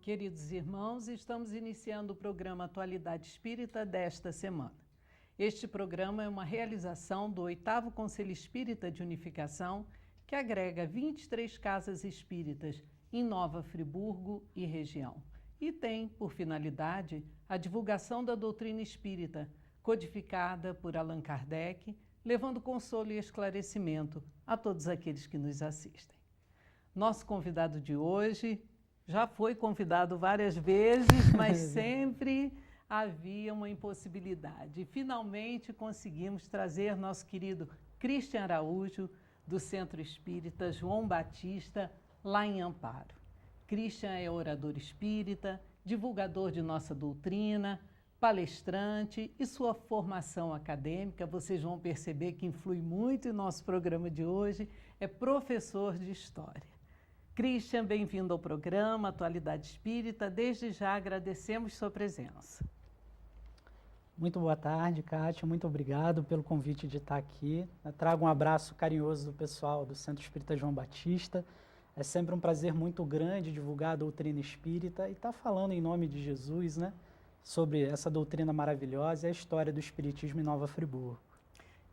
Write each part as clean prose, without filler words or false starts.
Queridos irmãos, estamos iniciando o programa Atualidade Espírita desta semana. Este programa é uma realização do 8º Conselho Espírita de Unificação, que agrega 23 casas espíritas em Nova Friburgo e região, e tem, por finalidade, a divulgação da doutrina espírita, codificada por Allan Kardec, levando consolo e esclarecimento a todos aqueles que nos assistem. Nosso convidado de hoje já foi convidado várias vezes, mas sempre havia uma impossibilidade. E finalmente conseguimos trazer nosso querido Christian Araújo, do Centro Espírita João Batista, lá em Amparo. Christian é orador espírita, divulgador de nossa doutrina, palestrante, e sua formação acadêmica, vocês vão perceber que influi muito em nosso programa de hoje, é professor de História. Christian, bem-vindo ao programa Atualidade Espírita. Desde já agradecemos sua presença. Muito boa tarde, Kátia. Muito obrigado pelo convite de estar aqui. Eu trago um abraço carinhoso do pessoal do Centro Espírita João Batista. É sempre um prazer muito grande divulgar a doutrina espírita e estar falando em nome de Jesus, né, sobre essa doutrina maravilhosa e a história do Espiritismo em Nova Friburgo.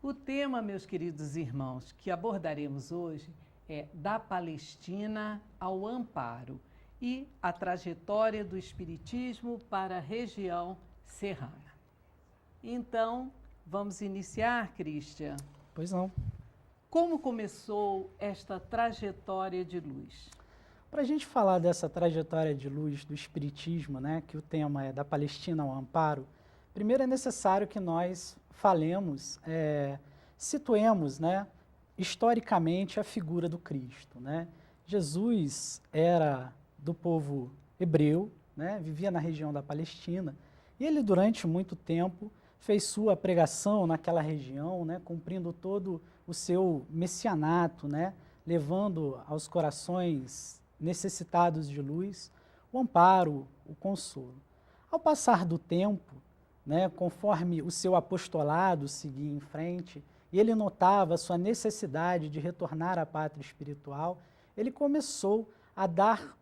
O tema, meus queridos irmãos, que abordaremos hoje é da Palestina ao Amparo e a trajetória do Espiritismo para a região serrana. Então, vamos iniciar, Christian? Pois não. Como começou esta trajetória de luz? Para a gente falar dessa trajetória de luz do Espiritismo, né, que o tema é da Palestina ao Amparo, primeiro é necessário que nós falemos, situemos, né, historicamente a figura do Cristo, né? Jesus era do povo hebreu, né? Vivia na região da Palestina, e ele durante muito tempo fez sua pregação naquela região, né? Cumprindo todo o seu messianato, né? Levando aos corações necessitados de luz o amparo, o consolo. Ao passar do tempo, né? Conforme o seu apostolado seguia em frente, e ele notava a sua necessidade de retornar à pátria espiritual, ele começou a dar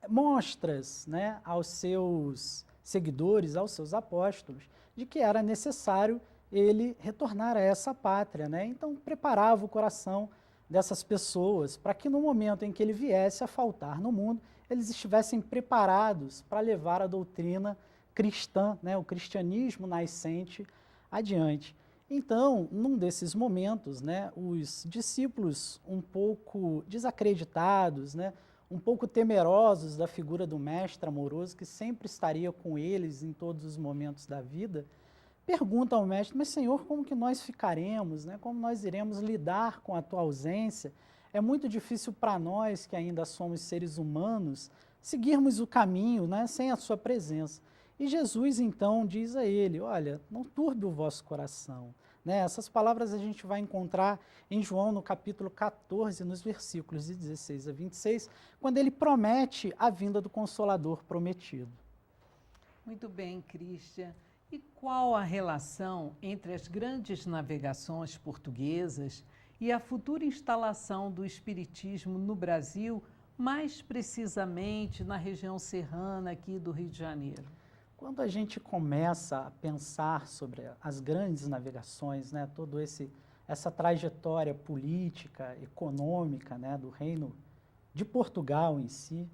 mostras, né, aos seus seguidores, aos seus apóstolos, de que era necessário ele retornar a essa pátria, né? Então preparava o coração dessas pessoas para que no momento em que ele viesse a faltar no mundo, eles estivessem preparados para levar a doutrina cristã, né, o cristianismo nascente adiante. Então, num desses momentos, né, os discípulos um pouco desacreditados, né, um pouco temerosos da figura do mestre amoroso, que sempre estaria com eles em todos os momentos da vida, perguntam ao mestre: mas Senhor, como que nós ficaremos, né? Como nós iremos lidar com a tua ausência? É muito difícil para nós, que ainda somos seres humanos, seguirmos o caminho, né, sem a sua presença. E Jesus, então, diz a ele: olha, não turbe o vosso coração. Né? Essas palavras a gente vai encontrar em João, no capítulo 14, nos versículos de 16 a 26, quando ele promete a vinda do Consolador prometido. Muito bem, Christian. E qual a relação entre as grandes navegações portuguesas e a futura instalação do Espiritismo no Brasil, mais precisamente na região serrana aqui do Rio de Janeiro? Quando a gente começa a pensar sobre as grandes navegações, né, toda essa trajetória política, econômica, né, do reino de Portugal em si,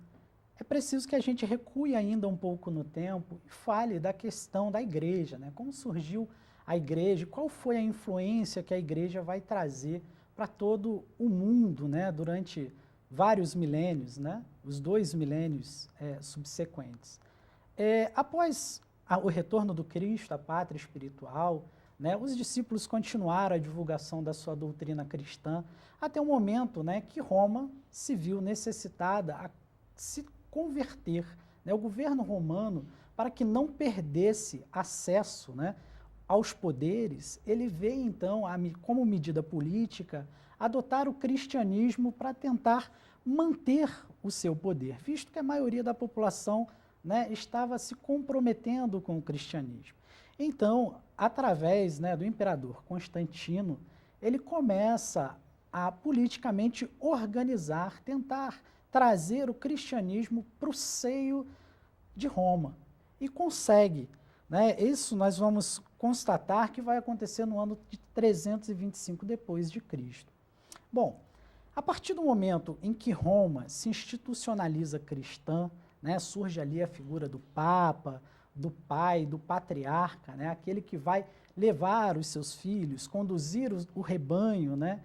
é preciso que a gente recue ainda um pouco no tempo e fale da questão da igreja, né, como surgiu a igreja, qual foi a influência que a igreja vai trazer para todo o mundo, né, durante vários milênios, né, os 2 milênios subsequentes. Após o retorno do Cristo à pátria espiritual, né, os discípulos continuaram a divulgação da sua doutrina cristã até o momento, né, que Roma se viu necessitada a se converter, né, o governo romano, para que não perdesse acesso, né, aos poderes, ele veio então, como medida política, adotar o cristianismo para tentar manter o seu poder, visto que a maioria da população, né, estava se comprometendo com o cristianismo. Então, através, né, do imperador Constantino, ele começa a politicamente organizar, tentar trazer o cristianismo para o seio de Roma. E consegue, né? Isso nós vamos constatar que vai acontecer no ano de 325 depois de Cristo. Bom, a partir do momento em que Roma se institucionaliza cristã, né, surge ali a figura do Papa, do pai, do patriarca, né, aquele que vai levar os seus filhos, conduzir o rebanho, né,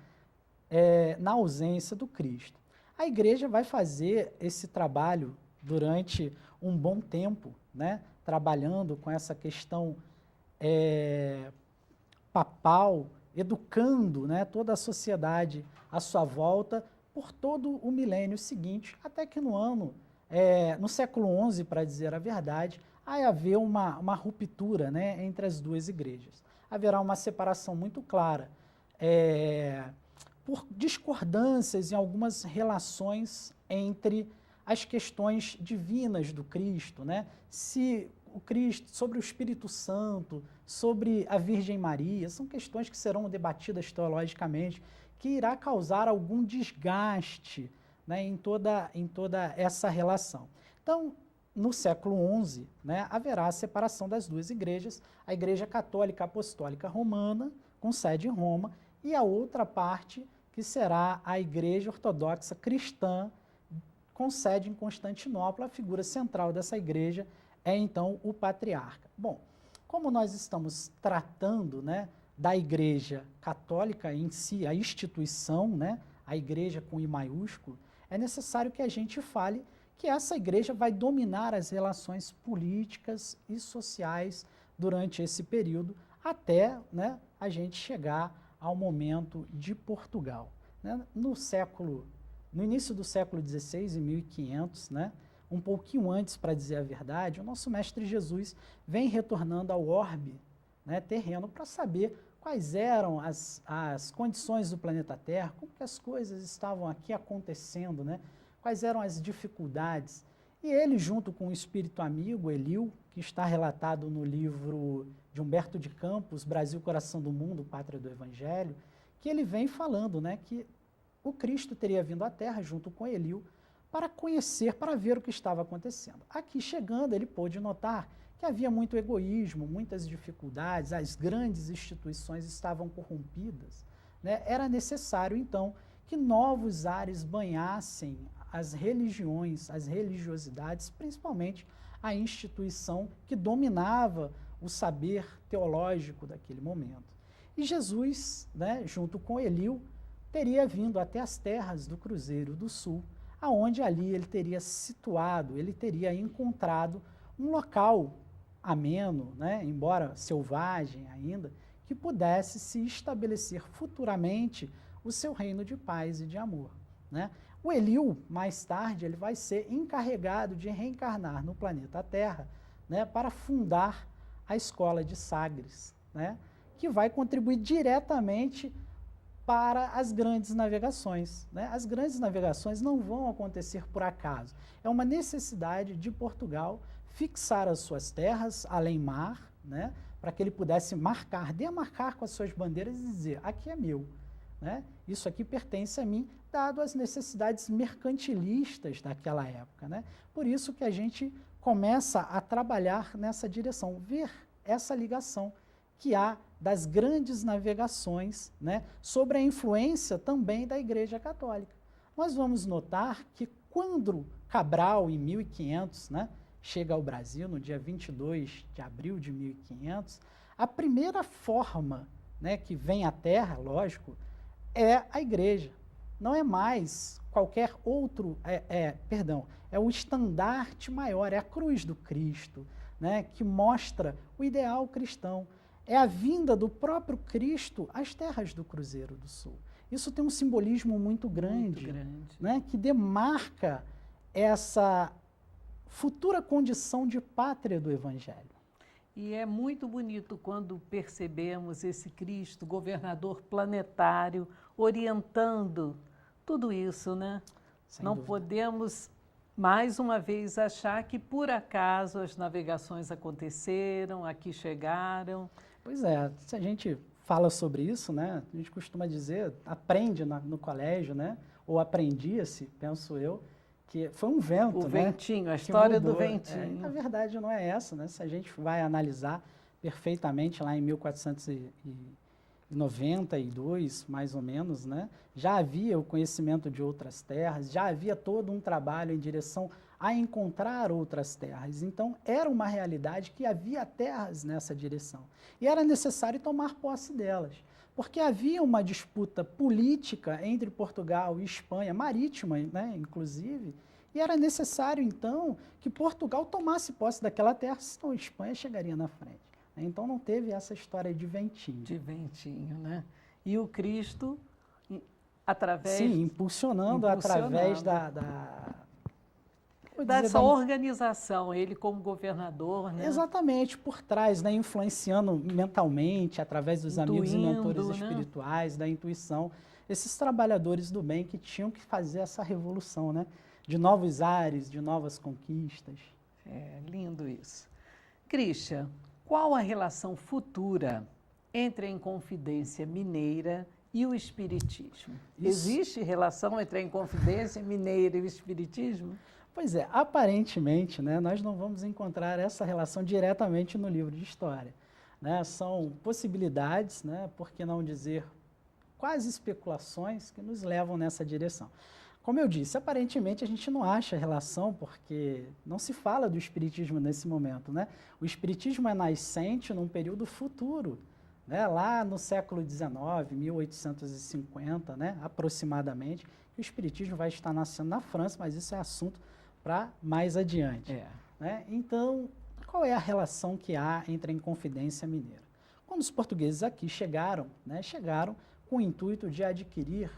na ausência do Cristo. A igreja vai fazer esse trabalho durante um bom tempo, né, trabalhando com essa questão papal, educando, né, toda a sociedade à sua volta por todo o milênio seguinte, até que no século XI, para dizer a verdade, vai haver uma ruptura, né, entre as duas igrejas. Haverá uma separação muito clara, por discordâncias em algumas relações entre as questões divinas do Cristo, né? Se o Cristo, sobre o Espírito Santo, sobre a Virgem Maria, são questões que serão debatidas teologicamente, que irá causar algum desgaste, né, em toda essa relação. Então, no século XI, né, haverá a separação das duas igrejas, a Igreja Católica Apostólica Romana, com sede em Roma, e a outra parte, que será a Igreja Ortodoxa Cristã, com sede em Constantinopla. A figura central dessa igreja é, então, o patriarca. Bom, como nós estamos tratando, né, da Igreja Católica em si, a instituição, né, a igreja com I maiúsculo, é necessário que a gente fale que essa igreja vai dominar as relações políticas e sociais durante esse período, até, né, a gente chegar ao momento de Portugal. Né? No início do século XVI, em 1500, né, um pouquinho antes, para dizer a verdade, o nosso Mestre Jesus vem retornando ao orbe, né, terreno, para saber quais eram as condições do planeta Terra, como que as coisas estavam aqui acontecendo, né, quais eram as dificuldades. E ele, junto com o espírito amigo, Eliu, que está relatado no livro de Humberto de Campos, Brasil, Coração do Mundo, Pátria do Evangelho, que ele vem falando, né, que o Cristo teria vindo à Terra junto com Eliu para conhecer, para ver o que estava acontecendo. Aqui chegando, ele pôde notar que havia muito egoísmo, muitas dificuldades, as grandes instituições estavam corrompidas, né? Era necessário, então, que novos ares banhassem as religiões, as religiosidades, principalmente a instituição que dominava o saber teológico daquele momento. E Jesus, né, junto com Eliu, teria vindo até as terras do Cruzeiro do Sul, aonde ali ele teria situado, ele teria encontrado um local ameno, né, embora selvagem ainda, que pudesse se estabelecer futuramente o seu reino de paz e de amor, né? O Eliu, mais tarde, ele vai ser encarregado de reencarnar no planeta Terra, né, para fundar a escola de Sagres, né, que vai contribuir diretamente para as grandes navegações, né? As grandes navegações não vão acontecer por acaso. É uma necessidade de Portugal fixar as suas terras além-mar, né? Para que ele pudesse demarcar com as suas bandeiras e dizer, aqui é meu, né? Isso aqui pertence a mim, dado as necessidades mercantilistas daquela época, né? Por isso que a gente começa a trabalhar nessa direção, ver essa ligação que há das grandes navegações, né, sobre a influência também da Igreja Católica. Nós vamos notar que quando Cabral, em 1500, né, chega ao Brasil, no dia 22 de abril de 1500, a primeira forma, né, que vem à Terra, lógico, é a Igreja. Não é mais qualquer outro, é o estandarte maior, é a cruz do Cristo, né, que mostra o ideal cristão. É a vinda do próprio Cristo às terras do Cruzeiro do Sul. Isso tem um simbolismo muito grande. Né, que demarca essa futura condição de pátria do Evangelho. E é muito bonito quando percebemos esse Cristo, governador planetário, orientando tudo isso, né? Não podemos, mais uma vez, achar que por acaso as navegações aconteceram, aqui chegaram. Pois é, se a gente fala sobre isso, né, a gente costuma dizer, aprende no colégio, né, ou aprendia-se, penso eu, que foi um vento, O né, ventinho, a que história do mudou. ventinho. Na verdade, não é essa, né? Se a gente vai analisar perfeitamente lá em 1492, mais ou menos, né? Já havia o conhecimento de outras terras, já havia todo um trabalho em direção a encontrar outras terras. Então, era uma realidade que havia terras nessa direção. E era necessário tomar posse delas, porque havia uma disputa política entre Portugal e Espanha, marítima, né, inclusive, e era necessário, então, que Portugal tomasse posse daquela terra, senão a Espanha chegaria na frente. Então, não teve essa história de ventinho. De ventinho, né? E o Cristo, através... Sim, impulsionando através dessa organização, ele como governador, né? Exatamente, por trás, né, influenciando mentalmente, através dos amigos e mentores espirituais, da intuição, esses trabalhadores do bem que tinham que fazer essa revolução, né, de novos ares, de novas conquistas. É lindo isso. Christian, qual a relação futura entre a Inconfidência Mineira e o Espiritismo? Existe relação entre a Inconfidência Mineira e o Espiritismo? Pois é, aparentemente, né, nós não vamos encontrar essa relação diretamente no livro de história, né? São possibilidades, né, por que não dizer quase especulações que nos levam nessa direção. Como eu disse, aparentemente a gente não acha relação porque não se fala do Espiritismo nesse momento, né? O Espiritismo é nascente num período futuro, né? Lá no século XIX, 1850, né, aproximadamente, o Espiritismo vai estar nascendo na França, mas isso é assunto para mais adiante. Né? Então, qual é a relação que há entre a Inconfidência Mineira? Quando os portugueses aqui chegaram, né, chegaram com o intuito de adquirir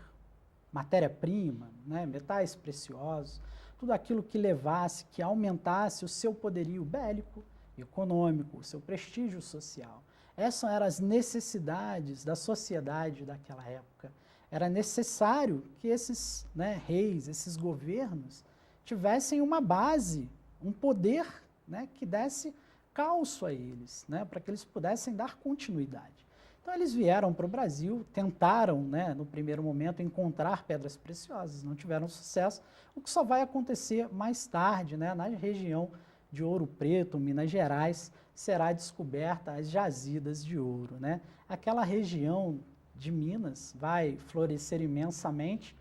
matéria-prima, né, metais preciosos, tudo aquilo que levasse, que aumentasse o seu poderio bélico, econômico, o seu prestígio social. Essas eram as necessidades da sociedade daquela época. Era necessário que esses, né, reis, esses governos, tivessem uma base, um poder, né, que desse calço a eles, né, para que eles pudessem dar continuidade. Então, eles vieram para o Brasil, tentaram, né, no primeiro momento, encontrar pedras preciosas, não tiveram sucesso, o que só vai acontecer mais tarde, né, na região de Ouro Preto, Minas Gerais, será descoberta as jazidas de ouro, né? Aquela região de Minas vai florescer imensamente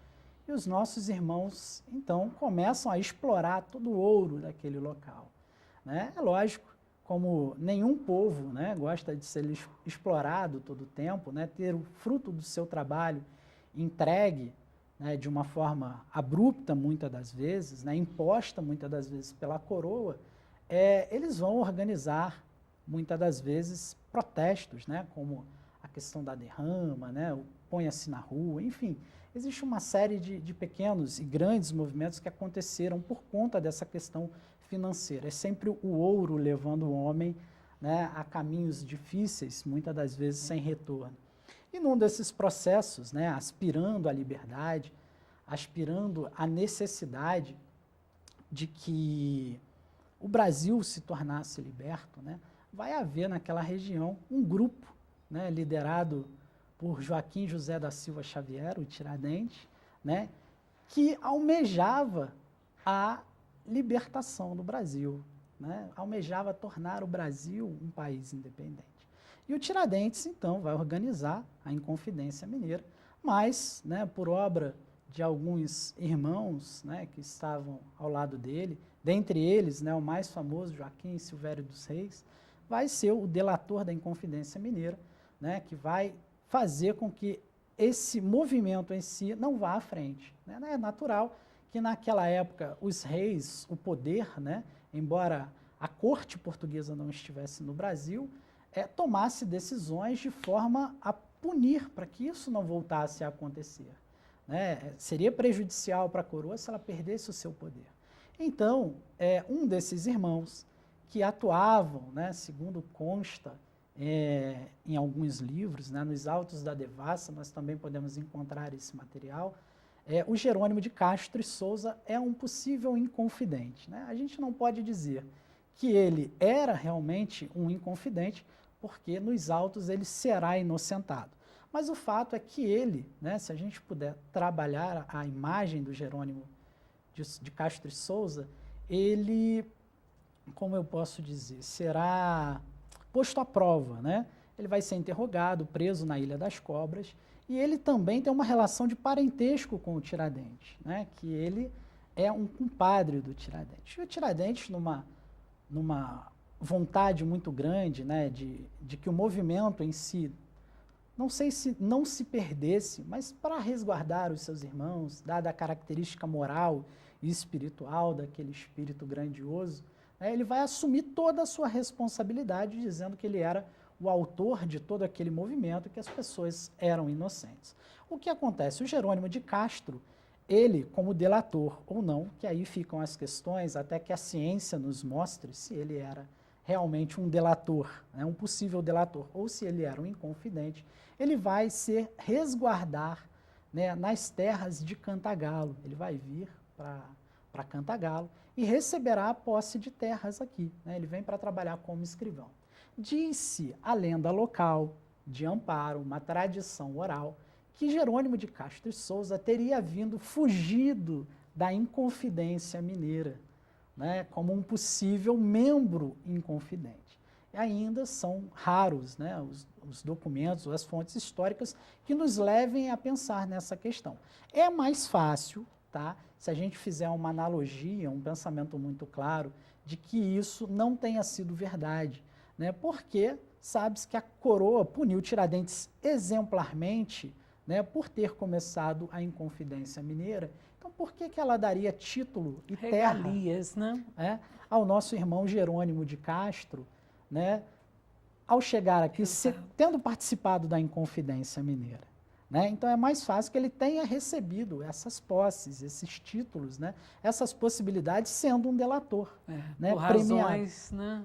e os nossos irmãos, então, começam a explorar todo o ouro daquele local, né? É lógico, como nenhum povo, né, gosta de ser explorado todo o tempo, né, ter o fruto do seu trabalho entregue, né, de uma forma abrupta, muitas das vezes, né, imposta muitas das vezes pela coroa, eles vão organizar, muitas das vezes, protestos, né, como a questão da derrama, né, o ponha-se na rua, enfim. Existe uma série de pequenos e grandes movimentos que aconteceram por conta dessa questão financeira. É sempre o ouro levando o homem, né, a caminhos difíceis, muitas das vezes sem retorno. E num desses processos, né, aspirando à liberdade, aspirando à necessidade de que o Brasil se tornasse liberto, né, vai haver naquela região um grupo, né, liderado por Joaquim José da Silva Xavier, o Tiradentes, né, que almejava a libertação do Brasil, né, almejava tornar o Brasil um país independente. E o Tiradentes, então, vai organizar a Inconfidência Mineira, mas, né, por obra de alguns irmãos, né, que estavam ao lado dele, dentre eles, né, o mais famoso, Joaquim Silvério dos Reis, vai ser o delator da Inconfidência Mineira, né, que vai fazer com que esse movimento em si não vá à frente, né? É natural que naquela época os reis, o poder, né, embora a corte portuguesa não estivesse no Brasil, tomasse decisões de forma a punir para que isso não voltasse a acontecer, né? Seria prejudicial para a coroa se ela perdesse o seu poder. Então, um desses irmãos que atuavam, né, segundo consta em alguns livros, né, nos Autos da Devassa, nós também podemos encontrar esse material, o Jerônimo de Castro e Souza é um possível inconfidente, né? A gente não pode dizer que ele era realmente um inconfidente, porque nos autos ele será inocentado. Mas o fato é que ele, né, se a gente puder trabalhar a imagem do Jerônimo de Castro e Souza, ele, como eu posso dizer, será posto à prova, né? Ele vai ser interrogado, preso na Ilha das Cobras, e ele também tem uma relação de parentesco com o Tiradentes, né? Que ele é um compadre do Tiradentes. E o Tiradentes, numa vontade muito grande, né, de que o movimento em si, não sei se não se perdesse, mas para resguardar os seus irmãos, dada a característica moral e espiritual daquele espírito grandioso, né, ele vai assumir toda a sua responsabilidade, dizendo que ele era o autor de todo aquele movimento, que as pessoas eram inocentes. O que acontece? O Jerônimo de Castro, ele, como delator ou não, que aí ficam as questões, até que a ciência nos mostre se ele era realmente um delator, né, um possível delator, ou se ele era um inconfidente, ele vai se resguardar, né, nas terras de Cantagalo. Ele vai vir para Cantagalo e receberá a posse de terras aqui, né, ele vem para trabalhar como escrivão. Disse a lenda local de Amparo, uma tradição oral, que Jerônimo de Castro e Souza teria vindo fugido da Inconfidência Mineira, né, como um possível membro inconfidente. E ainda são raros, né, os documentos, as fontes históricas que nos levem a pensar nessa questão. É mais fácil, tá, se a gente fizer uma analogia, um pensamento muito claro, de que isso não tenha sido verdade, né, porque sabe-se que a coroa puniu Tiradentes exemplarmente, né, por ter começado a Inconfidência Mineira. Então, por que ela daria título e regalias, terra, né, ao nosso irmão Jerônimo de Castro, né, ao chegar aqui, tendo participado da Inconfidência Mineira? Né? Então, é mais fácil que ele tenha recebido essas posses, esses títulos, né, essas possibilidades, sendo um delator. Né, por razões, né?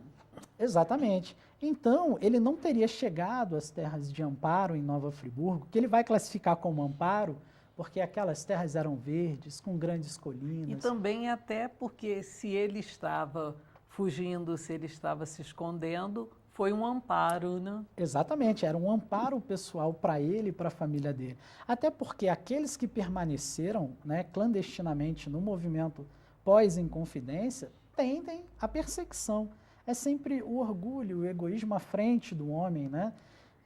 Exatamente. Então, ele não teria chegado às terras de Amparo, em Nova Friburgo, que ele vai classificar como Amparo, porque aquelas terras eram verdes, com grandes colinas. E também até porque se ele estava fugindo, se ele estava se escondendo, foi um amparo, né? Exatamente, era um amparo pessoal para ele e para a família dele. Até porque aqueles que permaneceram, né, clandestinamente no movimento pós-Inconfidência tendem à perseguição. É sempre o orgulho, o egoísmo à frente do homem, né?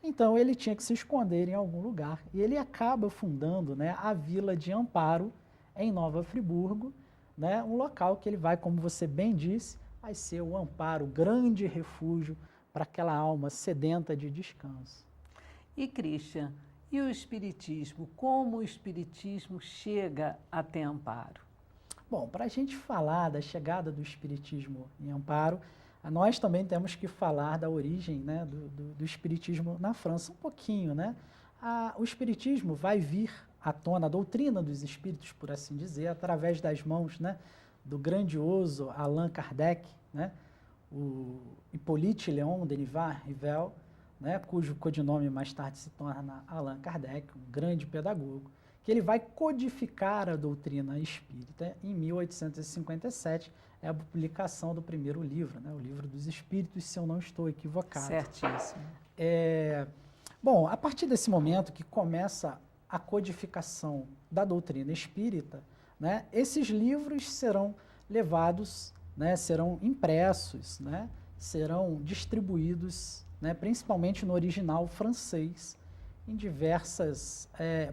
Então, ele tinha que se esconder em algum lugar. E ele acaba fundando, né, a Vila de Amparo, em Nova Friburgo, né, um local que ele vai, como você bem disse, vai ser o amparo, o grande refúgio para aquela alma sedenta de descanso. E, Christian, e o Espiritismo? Como o Espiritismo chega até Amparo? Bom, para a gente falar da chegada do Espiritismo em Amparo, nós também temos que falar da origem, né, do Espiritismo na França, um pouquinho, né? O Espiritismo vai vir à tona, a doutrina dos Espíritos, por assim dizer, através das mãos, né, do grandioso Allan Kardec, né, o Hippolyte Léon Denis Rivel, né, cujo codinome mais tarde se torna Allan Kardec, um grande pedagogo, que ele vai codificar a doutrina espírita em 1857, é a publicação do primeiro livro, né, o Livro dos Espíritos, se eu não estou equivocado. Certíssimo. Bom, a partir desse momento que começa a codificação da doutrina espírita, né, esses livros serão levados, né, serão impressos, né, serão distribuídos, né, principalmente no original francês, em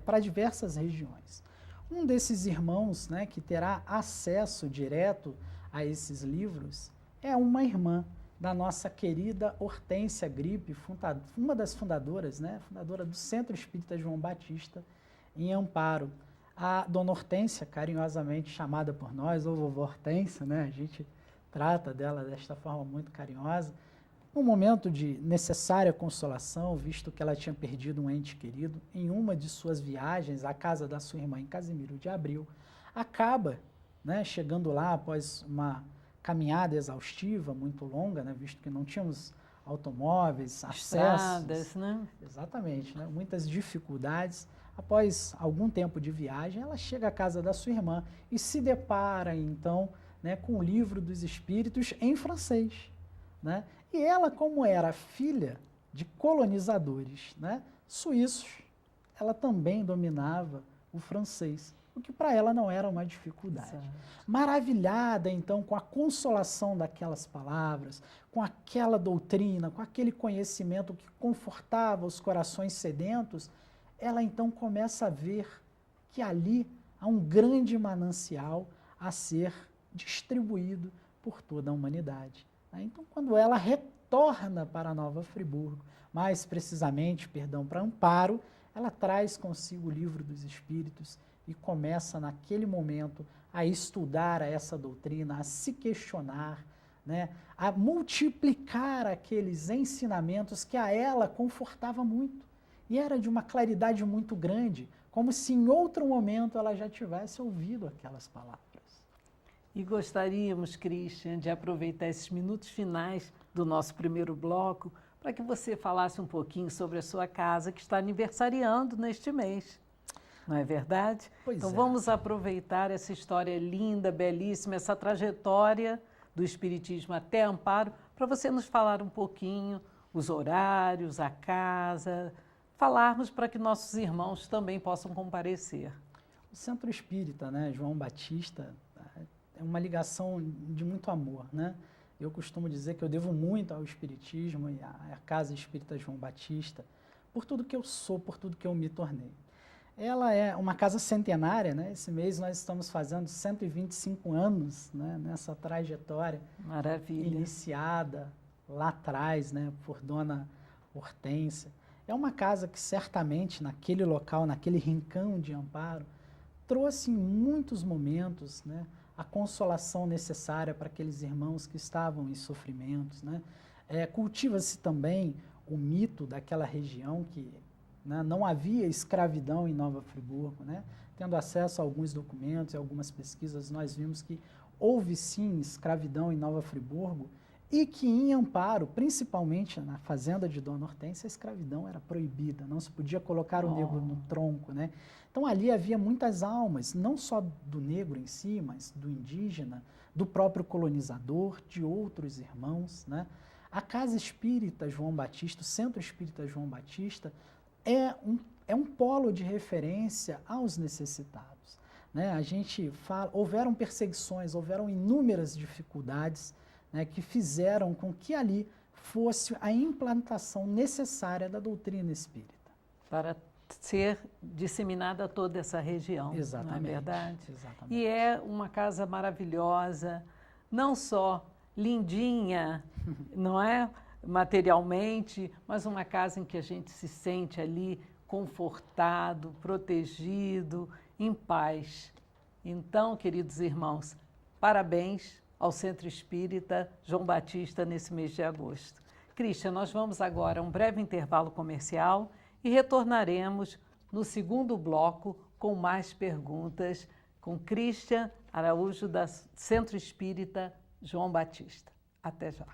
para diversas regiões. Um desses irmãos, né, que terá acesso direto a esses livros é uma irmã da nossa querida Hortência Grip, uma das fundadoras, né, fundadora do Centro Espírita João Batista, em Amparo. A dona Hortência, carinhosamente chamada por nós, ou vovó Hortência, né, a gente trata dela desta forma muito carinhosa, um momento de necessária consolação, visto que ela tinha perdido um ente querido, em uma de suas viagens à casa da sua irmã em Casimiro de Abril, acaba, né, chegando lá após uma caminhada exaustiva, muito longa, né, visto que não tínhamos automóveis, estradas, acessos, né? Exatamente, né, muitas dificuldades. Após algum tempo de viagem, ela chega à casa da sua irmã e se depara, então, né, com o Livro dos Espíritos em francês, né? E ela, como era filha de colonizadores, né, suíços, ela também dominava o francês. o que para ela não era uma dificuldade. Exato. Maravilhada, então, com a consolação daquelas palavras, com aquela doutrina, com aquele conhecimento que confortava os corações sedentos, ela então começa a ver que ali há um grande manancial a ser distribuído por toda a humanidade. Então, quando ela retorna para Nova Friburgo, mais precisamente, para Amparo, ela traz consigo o Livro dos Espíritos e começa, naquele momento, a estudar essa doutrina, a se questionar, né, a multiplicar aqueles ensinamentos que a ela confortava muito. E era de uma claridade muito grande, como se em outro momento ela já tivesse ouvido aquelas palavras. E gostaríamos, Christian, de aproveitar esses minutos finais do nosso primeiro bloco para que você falasse um pouquinho sobre a sua casa, que está aniversariando neste mês. Não é verdade? Pois então é. Vamos aproveitar essa história linda, belíssima, essa trajetória do Espiritismo até Amparo, para você nos falar um pouquinho os horários, a casa, falarmos para que nossos irmãos também possam comparecer. O Centro Espírita, né, João Batista, é uma ligação de muito amor, né? Eu costumo dizer que eu devo muito ao Espiritismo e à Casa Espírita João Batista, por tudo que eu sou, por tudo que eu me tornei. Ela é uma casa centenária, né? Esse mês nós estamos fazendo 125 anos, né, nessa trajetória. Maravilha. Iniciada lá atrás, né, por Dona Hortência. É uma casa que certamente naquele local, naquele rincão de Amparo, trouxe em muitos momentos, né, a consolação necessária para aqueles irmãos que estavam em sofrimentos, né? Cultiva-se também o mito daquela região que, né, não havia escravidão em Nova Friburgo, né? Tendo acesso a alguns documentos e algumas pesquisas, nós vimos que houve sim escravidão em Nova Friburgo e que em Amparo, principalmente na fazenda de Dona Hortência, a escravidão era proibida, não se podia colocar o negro no tronco, né? Então ali havia muitas almas, não só do negro em si, mas do indígena, do próprio colonizador, de outros irmãos, né? A Casa Espírita João Batista, o Centro Espírita João Batista, é um polo de referência aos necessitados, né? A gente fala, houveram perseguições, houveram inúmeras dificuldades, né, que fizeram com que ali fosse a implantação necessária da doutrina espírita. Para ser disseminada a toda essa região. Exatamente. Não é verdade? Exatamente. E é uma casa maravilhosa, não só lindinha, não é? Materialmente, mas uma casa em que a gente se sente ali confortado, protegido, em paz. Então, queridos irmãos, parabéns ao Centro Espírita João Batista nesse mês de agosto. Christian, nós vamos agora a um breve intervalo comercial e retornaremos no segundo bloco com mais perguntas com Christian Araújo, da Centro Espírita João Batista. Até já.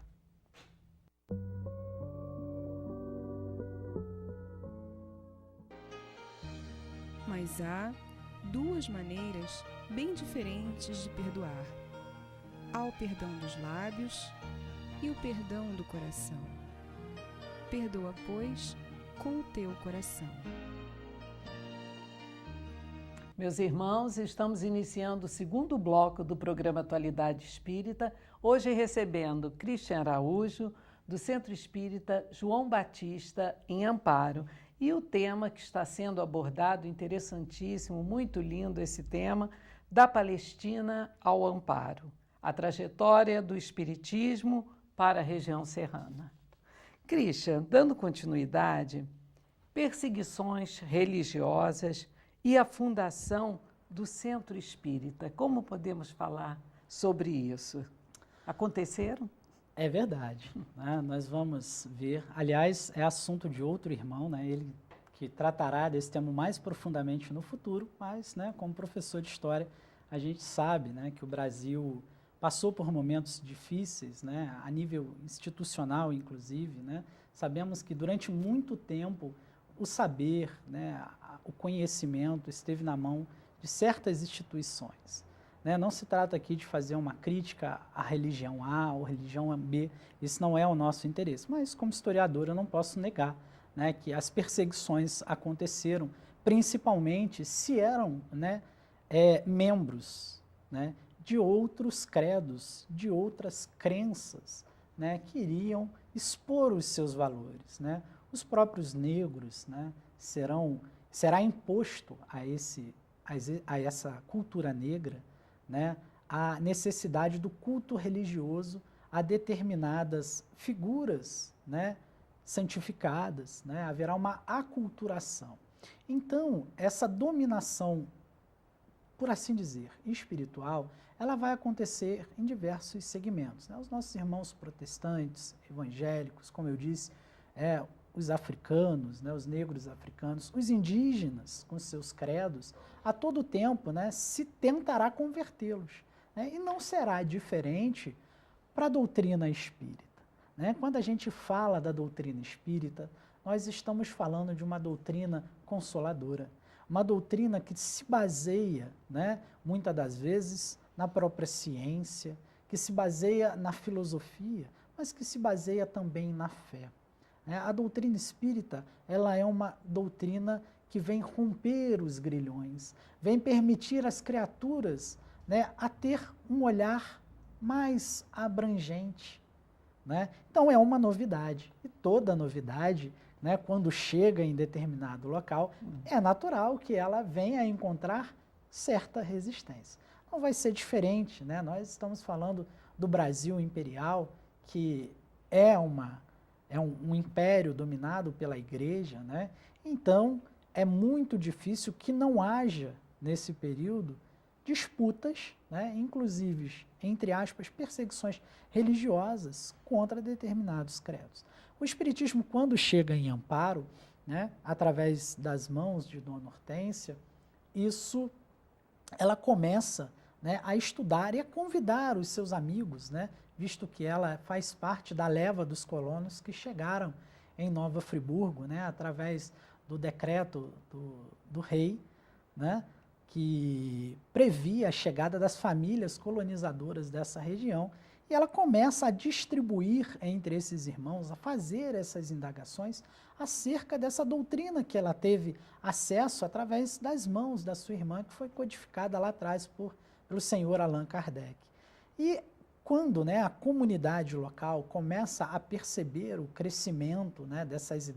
Mas há duas maneiras bem diferentes de perdoar. Há o perdão dos lábios e o perdão do coração. Perdoa, pois, com o teu coração. Meus irmãos, estamos iniciando o segundo bloco do programa Atualidade Espírita, hoje recebendo Christian Araújo, do Centro Espírita João Batista, em Amparo. E o tema que está sendo abordado, interessantíssimo, muito lindo esse tema, da Palestina ao Amparo. A trajetória do Espiritismo para a região serrana. Christian, dando continuidade, perseguições religiosas e a fundação do Centro Espírita. Como podemos falar sobre isso? Aconteceram? É verdade, né? Nós vamos ver, aliás, é assunto de outro irmão, né? Ele que tratará desse tema mais profundamente no futuro, mas, né, como professor de História, a gente sabe, né, que o Brasil passou por momentos difíceis, né, a nível institucional, inclusive, né? Sabemos que durante muito tempo o saber, né, o conhecimento esteve na mão de certas instituições, né? Não se trata aqui de fazer uma crítica à religião A ou religião B, isso não é o nosso interesse, mas como historiador eu não posso negar, né, que as perseguições aconteceram, principalmente se eram, né, membros, né, de outros credos, de outras crenças, né, que iriam expor os seus valores, né? Os próprios negros, né, será imposto a essa cultura negra, né, a necessidade do culto religioso a determinadas figuras, né, santificadas, né, haverá uma aculturação. Então, essa dominação, por assim dizer, espiritual, ela vai acontecer em diversos segmentos, né? Os nossos irmãos protestantes, evangélicos, como eu disse, os africanos, né, os negros africanos, os indígenas com seus credos, a todo tempo, né, se tentará convertê-los, né? E não será diferente para a doutrina espírita, né? Quando a gente fala da doutrina espírita, nós estamos falando de uma doutrina consoladora, uma doutrina que se baseia, né, muitas das vezes, na própria ciência, que se baseia na filosofia, mas que se baseia também na fé. A doutrina espírita, ela é uma doutrina que vem romper os grilhões, vem permitir às criaturas, né, a ter um olhar mais abrangente, né? Então é uma novidade, e toda novidade, né, quando chega em determinado local, é natural que ela venha a encontrar certa resistência. Não vai ser diferente, né? Nós estamos falando do Brasil imperial, que é um império dominado pela igreja, né? Então, é muito difícil que não haja, nesse período, disputas, né? Inclusive, entre aspas, perseguições religiosas contra determinados credos. O Espiritismo, quando chega em Amparo, né, através das mãos de Dona Hortência, ela começa, né, a estudar e a convidar os seus amigos, né, visto que ela faz parte da leva dos colonos que chegaram em Nova Friburgo, né, através do decreto do rei, né, que previa a chegada das famílias colonizadoras dessa região, e ela começa a distribuir entre esses irmãos, a fazer essas indagações acerca dessa doutrina que ela teve acesso através das mãos da sua irmã, que foi codificada lá atrás pelo senhor Allan Kardec. E quando, né, a comunidade local começa a perceber o crescimento, né, dessas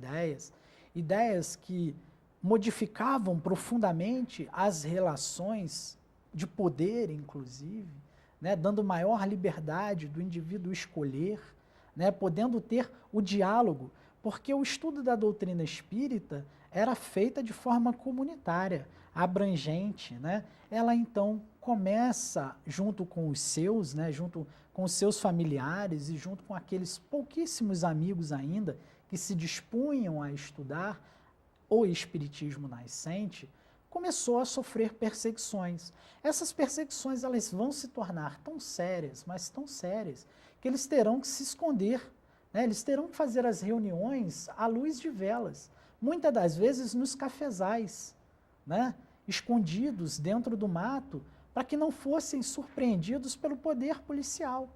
ideias que modificavam profundamente as relações de poder, inclusive, né, dando maior liberdade do indivíduo escolher, né, podendo ter o diálogo, porque o estudo da doutrina espírita era feita de forma comunitária, abrangente, né? Ela então começa, junto com os seus, né, junto com os seus familiares e junto com aqueles pouquíssimos amigos ainda que se dispunham a estudar o espiritismo nascente, começou a sofrer perseguições. Essas perseguições, elas vão se tornar tão sérias, mas tão sérias, que eles terão que se esconder, né? Eles terão que fazer as reuniões à luz de velas, muitas das vezes nos cafezais, né, escondidos dentro do mato, para que não fossem surpreendidos pelo poder policial.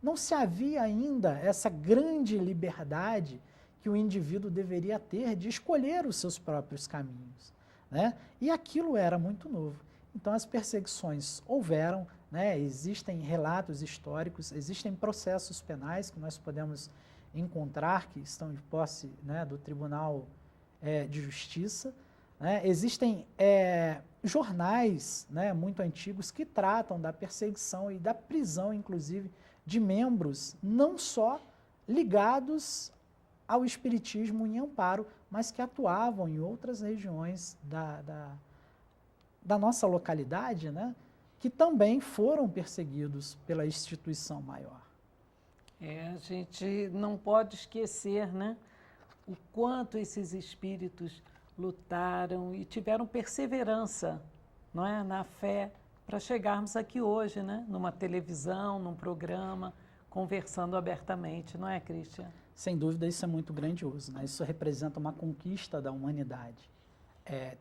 Não se havia ainda essa grande liberdade que o indivíduo deveria ter de escolher os seus próprios caminhos, né? E aquilo era muito novo. Então as perseguições houveram, né? Existem relatos históricos, existem processos penais que nós podemos encontrar, que estão de posse, né, do Tribunal de Justiça, né? Existem jornais, né, muito antigos que tratam da perseguição e da prisão, inclusive, de membros não só ligados ao espiritismo em Amparo, mas que atuavam em outras regiões da nossa localidade, né, que também foram perseguidos pela instituição maior. A gente não pode esquecer, né, o quanto esses espíritos lutaram e tiveram perseverança, não é, na fé, para chegarmos aqui hoje, né, numa televisão, num programa, conversando abertamente, não é, Christian? Sem dúvida, isso é muito grandioso, né? Isso representa uma conquista da humanidade.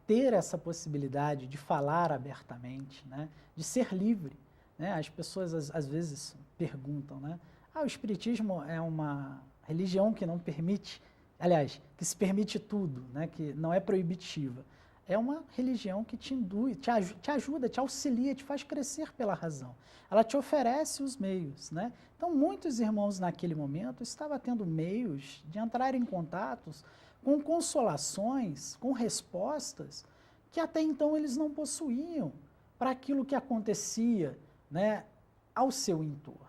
Ter essa possibilidade de falar abertamente, né? De ser livre, né? As pessoas às vezes perguntam, né? O espiritismo é uma religião que não permite, aliás, que se permite tudo, né? Que não é proibitiva. é uma religião que te induz, te ajuda, te auxilia, te faz crescer pela razão. Ela te oferece os meios, né? Então, muitos irmãos naquele momento estavam tendo meios de entrar em contatos com consolações, com respostas que até então eles não possuíam para aquilo que acontecia, né, ao seu entorno.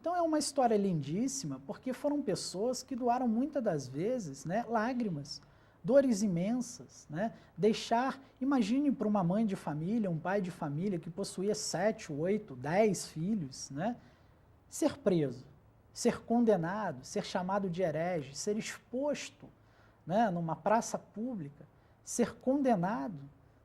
Então, é uma história lindíssima, porque foram pessoas que doaram muitas das vezes, né, lágrimas, dores imensas, né? Imagine para uma mãe de família, um pai de família que possuía 7, 8, 10 filhos, né? Ser preso, ser condenado, ser chamado de herege, ser exposto, né, numa praça pública, ser condenado,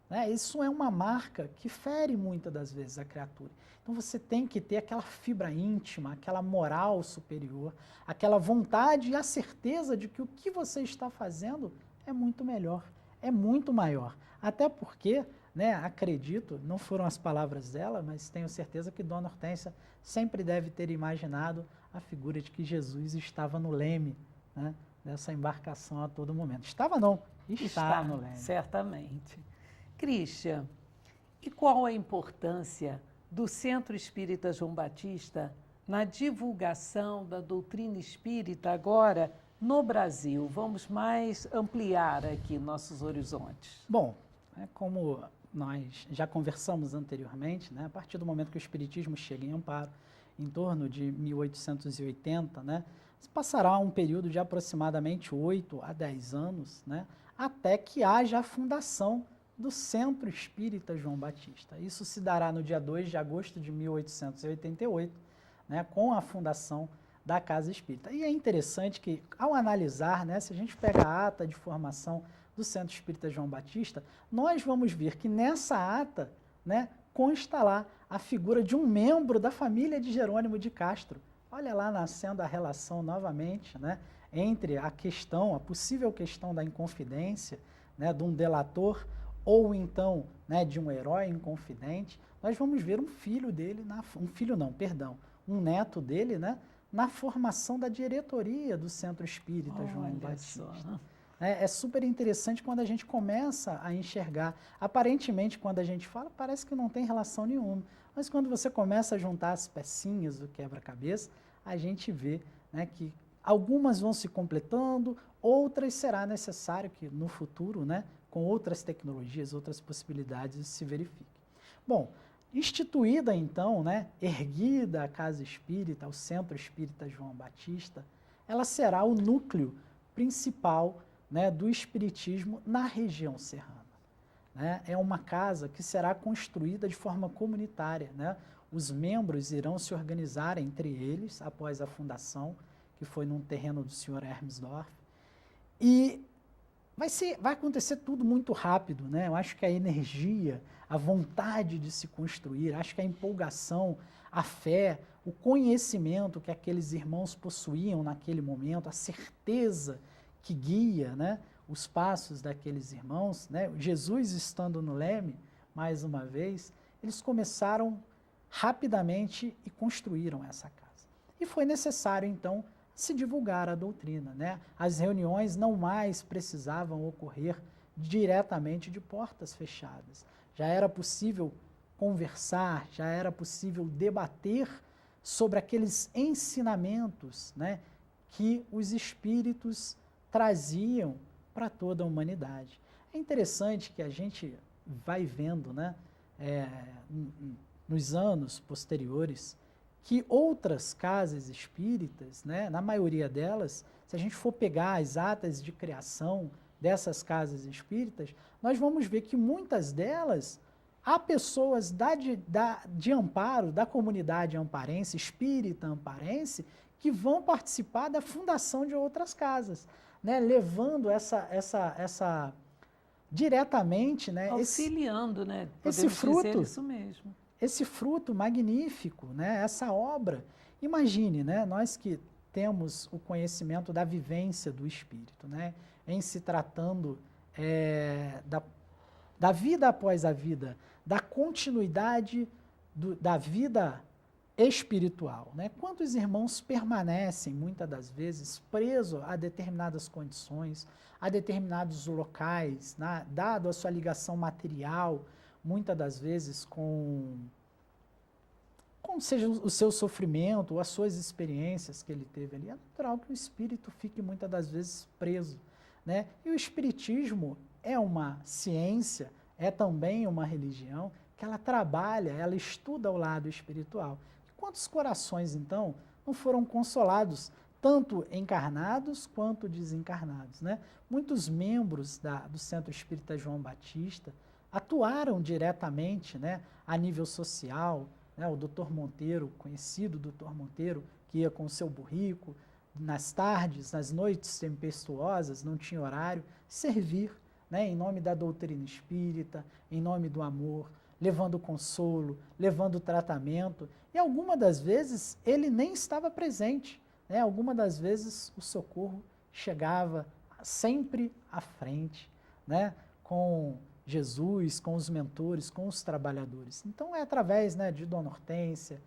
né? Isso é uma marca que fere muitas das vezes a criatura. Então você tem que ter aquela fibra íntima, aquela moral superior, aquela vontade e a certeza de que o que você está fazendo é muito melhor, é muito maior. Até porque, né, acredito, não foram as palavras dela, mas tenho certeza que Dona Hortência sempre deve ter imaginado a figura de que Jesus estava no leme, né, dessa embarcação a todo momento. Estava não, está no leme. Certamente. Christian, e qual a importância do Centro Espírita João Batista na divulgação da doutrina espírita agora no Brasil? Vamos mais ampliar aqui nossos horizontes. Bom, como nós já conversamos anteriormente, né, a partir do momento que o Espiritismo chega em Amparo, em torno de 1880, né, passará um período de aproximadamente 8 a 10 anos, né, até que haja a fundação do Centro Espírita João Batista. Isso se dará no dia 2 de agosto de 1888, né, com a fundação da Casa Espírita. E é interessante que, ao analisar, né, se a gente pega a ata de formação do Centro Espírita João Batista, nós vamos ver que nessa ata, né, consta lá a figura de um membro da família de Jerônimo de Castro. Olha lá nascendo a relação novamente, né, entre a questão, a possível questão da inconfidência, né, de um delator ou então, né, de um herói inconfidente. Nós vamos ver um filho dele, um neto dele, né, na formação da diretoria do Centro Espírita João Batista. É super interessante quando a gente começa a enxergar. Aparentemente, quando a gente fala, parece que não tem relação nenhuma. Mas quando você começa a juntar as pecinhas do quebra-cabeça, a gente vê, né, que algumas vão se completando, outras será necessário que no futuro, né, com outras tecnologias, outras possibilidades, se verifique. Bom, instituída então, né, erguida a Casa Espírita, o Centro Espírita João Batista, ela será o núcleo principal, né, do Espiritismo na região serrana. Né? É uma casa que será construída de forma comunitária. Né? Os membros irão se organizar entre eles após a fundação, que foi num terreno do senhor Hermes Dorf, e vai acontecer tudo muito rápido, né? Eu acho que a energia, a vontade de se construir, acho que a empolgação, a fé, o conhecimento que aqueles irmãos possuíam naquele momento, a certeza que guia, né, os passos daqueles irmãos, né? Jesus estando no leme, mais uma vez, eles começaram rapidamente e construíram essa casa. E foi necessário, então, se divulgar a doutrina, né? As reuniões não mais precisavam ocorrer diretamente de portas fechadas. Já era possível conversar, já era possível debater sobre aqueles ensinamentos, né, que os espíritos traziam para toda a humanidade. É interessante que a gente vai vendo, né, nos anos posteriores, que outras casas espíritas, né, na maioria delas, se a gente for pegar as atas de criação dessas casas espíritas, nós vamos ver que muitas delas há pessoas de Amparo, da comunidade amparense, espírita amparense, que vão participar da fundação de outras casas, né, levando essa diretamente, né, auxiliando, né, esse fruto, dizer isso mesmo. Esse fruto magnífico, né, essa obra. Imagine, né, nós que temos o conhecimento da vivência do espírito, né, em se tratando da vida após a vida, da continuidade da vida espiritual, né? Quantos irmãos permanecem, muitas das vezes, presos a determinadas condições, a determinados locais, né? Dado a sua ligação material, muitas das vezes com seja o seu sofrimento, ou as suas experiências que ele teve ali, é natural que o espírito fique muitas das vezes preso, né? E o espiritismo é uma ciência, é também uma religião que ela trabalha, ela estuda o lado espiritual. Quantos corações, então, não foram consolados, tanto encarnados quanto desencarnados, né? Muitos membros do Centro Espírita João Batista atuaram diretamente, né, a nível social, né? O Dr. Monteiro, conhecido Dr. Monteiro, que ia com o seu burrico, nas tardes, nas noites tempestuosas, não tinha horário, servir, né, em nome da doutrina espírita, em nome do amor, levando consolo, levando tratamento, e algumas das vezes ele nem estava presente, né? Algumas das vezes o socorro chegava sempre à frente, né? Com Jesus, com os mentores, com os trabalhadores. Então é através, né, de Dona Hortência,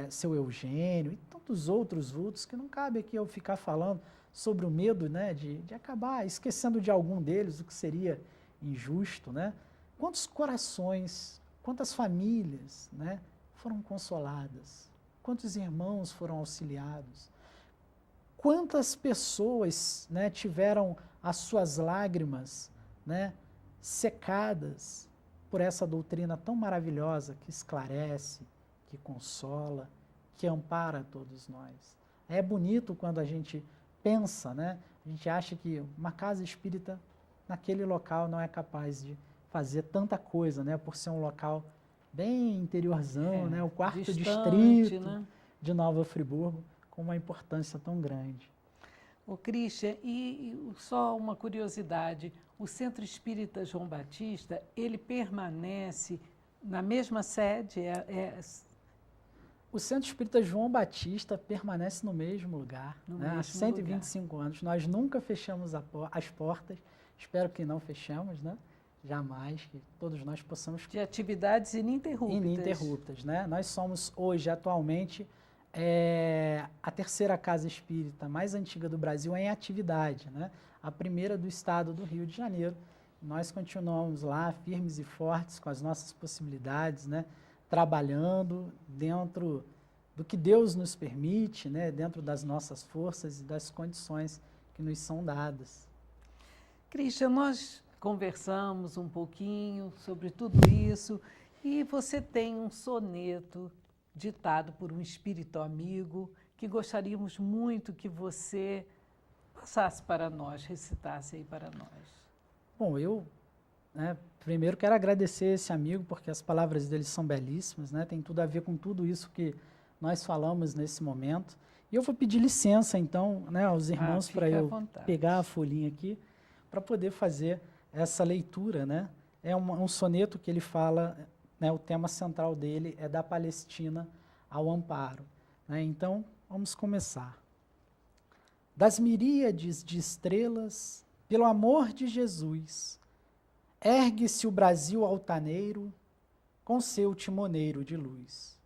seu Eugênio e tantos outros vultos que não cabe aqui eu ficar falando sobre o medo, né, de acabar esquecendo de algum deles, o que seria injusto, né? Quantos corações, quantas famílias, né, foram consoladas? Quantos irmãos foram auxiliados? Quantas pessoas, né, tiveram as suas lágrimas, né, secadas por essa doutrina tão maravilhosa que esclarece, que consola, que ampara todos nós? É bonito quando a gente pensa, né? A gente acha que uma casa espírita naquele local não é capaz de fazer tanta coisa, né? Por ser um local bem interiorzão, né? O quarto distante, distrito, né, de Nova Friburgo, com uma importância tão grande. Ô, Christian, e só uma curiosidade, o Centro Espírita João Batista, ele permanece na mesma sede? O Centro Espírita João Batista permanece no mesmo lugar, né, há 125 anos. Nós nunca fechamos as portas, espero que não fechamos, né? Jamais, que todos nós possamos... De atividades ininterruptas. Ininterruptas, né? Nós somos hoje, atualmente, a terceira casa espírita mais antiga do Brasil em atividade, né? A primeira do estado do Rio de Janeiro. Nós continuamos lá, firmes e fortes, com as nossas possibilidades, né? Trabalhando dentro do que Deus nos permite, né? Dentro das nossas forças e das condições que nos são dadas. Christian, nós conversamos um pouquinho sobre tudo isso e você tem um soneto ditado por um espírito amigo que gostaríamos muito que você passasse para nós, recitasse aí para nós. Bom, eu, né, primeiro quero agradecer esse amigo porque as palavras dele são belíssimas, né? Tem tudo a ver com tudo isso que nós falamos nesse momento. E eu vou pedir licença, então, né, aos irmãos para eu pegar a folhinha aqui para poder fazer essa leitura, né? É um soneto que ele fala, né, o tema central dele é da Palestina ao amparo, né? Então, vamos começar. Das miríades de estrelas, pelo amor de Jesus, ergue-se o Brasil altaneiro com seu timoneiro de luz.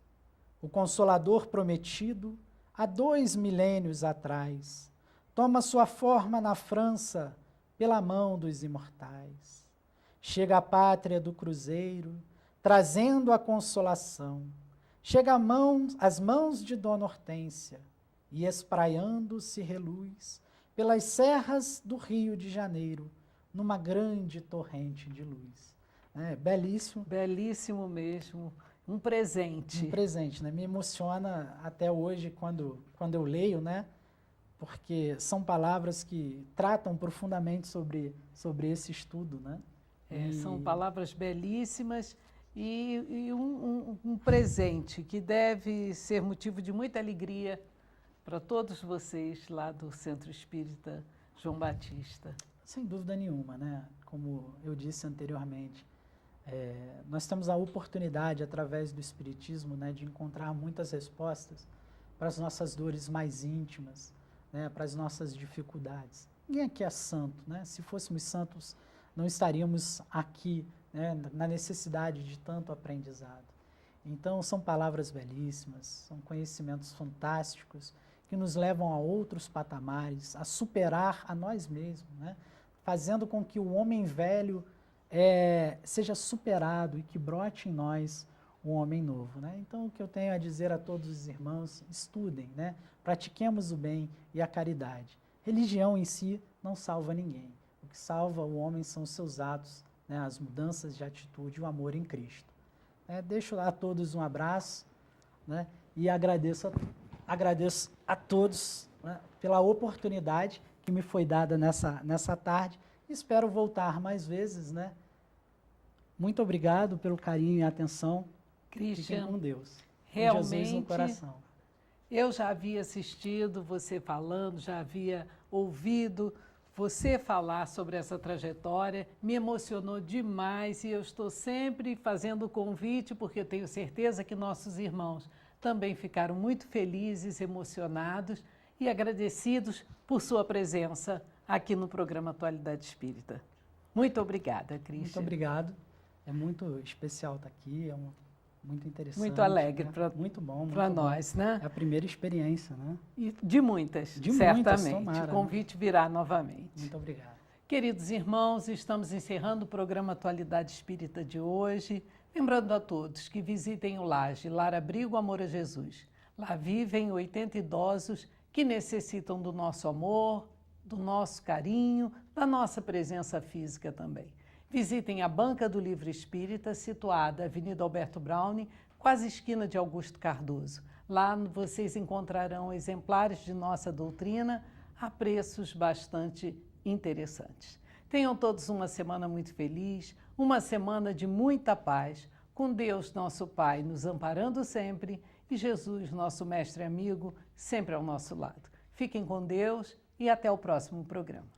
O Consolador prometido, há 2 milênios atrás, toma sua forma na França pela mão dos imortais. Chega a pátria do cruzeiro, trazendo a consolação. Chega às mãos de Dona Hortência, e espraiando-se reluz pelas serras do Rio de Janeiro, numa grande torrente de luz. Belíssimo. Belíssimo mesmo. Um presente. Um presente, né? Me emociona até hoje quando eu leio, né? Porque são palavras que tratam profundamente sobre esse estudo, né? São palavras belíssimas e um presente que deve ser motivo de muita alegria para todos vocês lá do Centro Espírita João Batista. Sem dúvida nenhuma, né? Como eu disse anteriormente, nós temos a oportunidade, através do Espiritismo, né, de encontrar muitas respostas para as nossas dores mais íntimas, né, para as nossas dificuldades. Ninguém aqui é santo, né? Se fôssemos santos, não estaríamos aqui, né, na necessidade de tanto aprendizado. Então, são palavras belíssimas, são conhecimentos fantásticos que nos levam a outros patamares, a superar a nós mesmos, né? Fazendo com que o homem velho seja superado e que brote em nós um homem novo, né? Então, o que eu tenho a dizer a todos os irmãos, estudem, né? Pratiquemos o bem e a caridade. Religião em si não salva ninguém. O que salva o homem são os seus atos, né? As mudanças de atitude e o amor em Cristo. Deixo a todos um abraço, né? E agradeço a todos, né? Pela oportunidade que me foi dada nessa tarde. Espero voltar mais vezes, né? Muito obrigado pelo carinho e atenção. Christian, fiquem com Deus. realmente, Jesus no coração. Eu já havia assistido você falando, já havia ouvido você falar sobre essa trajetória, me emocionou demais e eu estou sempre fazendo o convite, porque eu tenho certeza que nossos irmãos também ficaram muito felizes, emocionados e agradecidos por sua presença aqui no programa Atualidade Espírita. Muito obrigada, Christian. Muito obrigado. É muito especial estar aqui, muito interessante. Muito alegre, né? Muito bom para nós, né? É a primeira experiência, né? E de muitas, certamente. Tomara, o convite virá novamente. Muito obrigado. Queridos irmãos, estamos encerrando o programa Atualidade Espírita de hoje. Lembrando a todos que visitem o Laje, Lar Abrigo Amor a Jesus. Lá vivem 80 idosos que necessitam do nosso amor, do nosso carinho, da nossa presença física também. Visitem a Banca do Livro Espírita, situada na Avenida Alberto Browne, quase esquina de Augusto Cardoso. Lá vocês encontrarão exemplares de nossa doutrina a preços bastante interessantes. Tenham todos uma semana muito feliz, uma semana de muita paz, com Deus, nosso Pai, nos amparando sempre e Jesus, nosso mestre e amigo, sempre ao nosso lado. Fiquem com Deus e até o próximo programa.